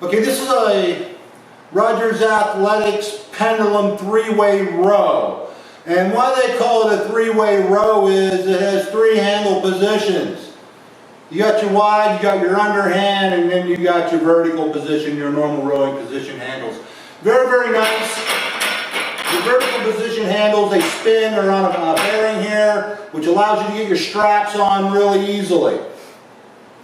Okay, this is a RogersAthletics pendulum three-way row. And why they call it a three-way row is it has three handle positions. You got your wide, you got your underhand, and then you got your vertical position, your normal rowing position handles. Very, very nice. The vertical position handles, they spin, they're on a bearing here, which allows you to get your straps on really easily.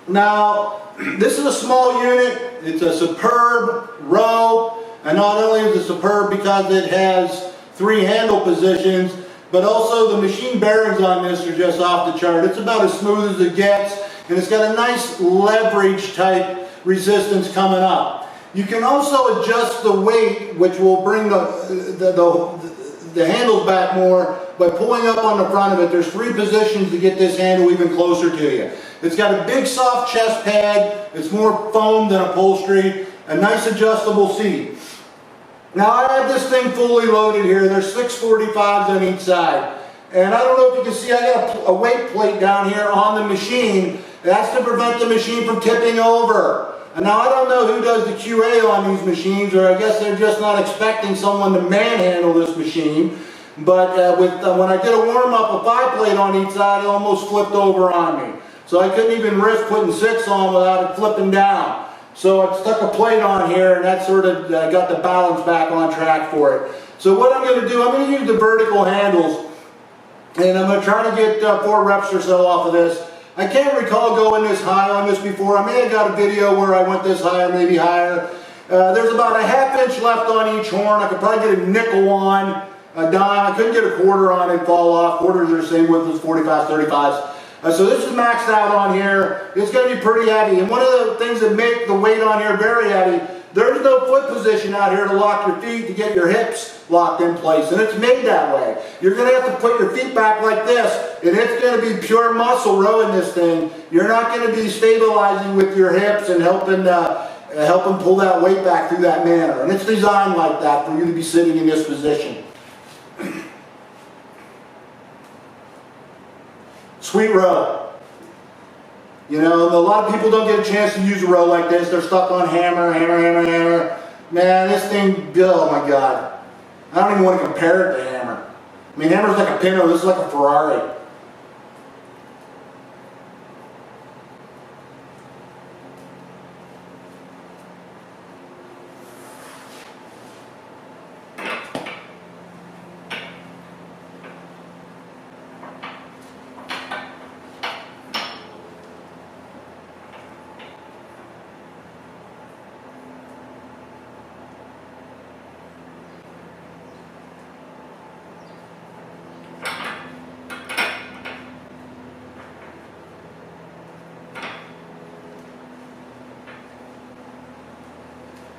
Now, this is a small unit. It's a superb row, and not only is it superb because it has three handle positions, but also the machine bearings on this are just off the chart. It's about as smooth as it gets, and it's got a nice leverage type resistance coming up. You can also adjust the weight, which will bring the handles back more by pulling up on the front of it. There's three positions to get this handle even closer to you. It's got a big soft chest pad. It's more foam than upholstery. A nice adjustable seat. Now I have this thing fully loaded here. There's 645s on each side. And I don't know if you can see, I got a weight plate down here on the machine. That's to prevent the machine from tipping over. And now I don't know who does the QA on these machines, or I guess they're just not expecting someone to manhandle this machine. But when I did a warm-up, a 5-plate on each side, it almost flipped over on me. So I couldn't even risk putting 6 on without it flipping down. So I stuck a plate on here, and that sort of got the balance back on track for it. So what I'm going to do, I'm going to use the vertical handles, and I'm going to try to get 4 reps or so off of this. I can't recall going this high on this before. I may have got a video where I went this high or maybe higher. There's about a ½ inch left on each horn. I could probably get a nickel on, a dime. I couldn't get a quarter on and fall off. Quarters are the same width as 45s, 35s. So this is maxed out on here. It's going to be pretty heavy. And one of the things that make the weight on here very heavy, there's no foot position out here to lock your feet to get your hips locked in place. And it's made that way. You're going to have to put your feet back like this. And it's going to be pure muscle rowing this thing. You're not going to be stabilizing with your hips and helping pull that weight back through that manner. And it's designed like that for you to be sitting in this position. Sweet row. You know, a lot of people don't get a chance to use a row like this. They're stuck on hammer. Man, this thing, oh my God. I don't even want to compare it to hammer. I mean, hammer's like a Pinto. This is like a Ferrari.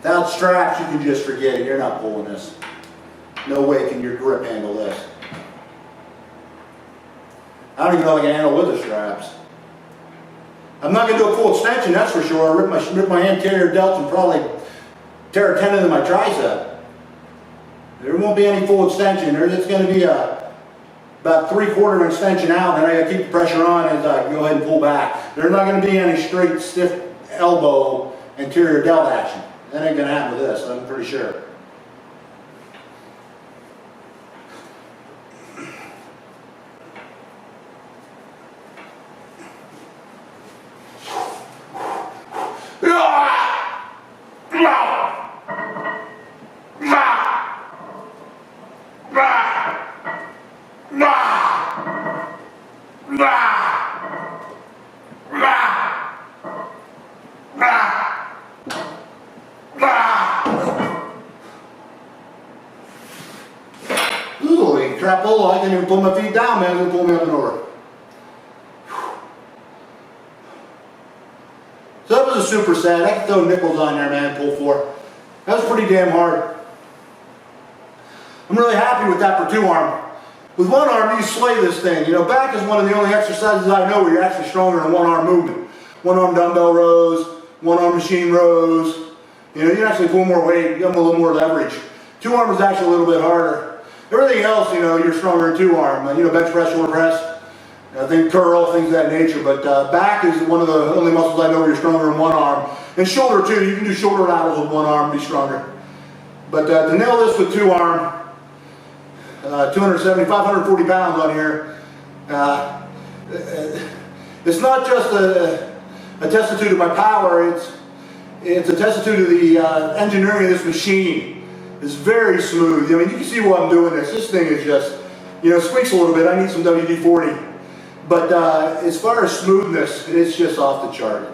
Without straps, you can just forget it. You're not pulling this. No way can your grip handle this. I don't even know if I can handle with the straps. I'm not going to do a full extension, that's for sure. I'll rip my anterior delts and probably tear a tendon in my tricep. There won't be any full extension. It's going to be about 3/4 extension out, and then I got to keep the pressure on as I go ahead and pull back. There's not going to be any straight, stiff elbow anterior delt action. That ain't going to happen with this, I'm pretty sure. Trapolo, I can't even pull my feet down, man. It's going to pull me up and over. So that was a superset. I could throw nickels on there, man, pull 4. That was pretty damn hard. I'm really happy with that for 2 arm. With 1 arm, you slay this thing. You know, back is one of the only exercises I know where you're actually stronger in 1 arm movement. 1 arm dumbbell rows, 1 arm machine rows. You know, you can actually pull more weight, you have a little more leverage. 2 arm is actually a little bit harder. Everything else, you know, you're stronger in 2 arm. You know, bench press, shoulder press. I think curl, things of that nature. But back is one of the only muscles I know where you're stronger in 1 arm. And shoulder too, you can do shoulder laterals with one arm, be stronger. But to nail this with two arm, 540 pounds on here, it's not just a testitude of my power, it's a testitude of the engineering of this machine. It's very smooth. I mean, you can see while I'm doing this. This thing is just, you know, squeaks a little bit. I need some WD-40. But as far as smoothness, it's just off the chart.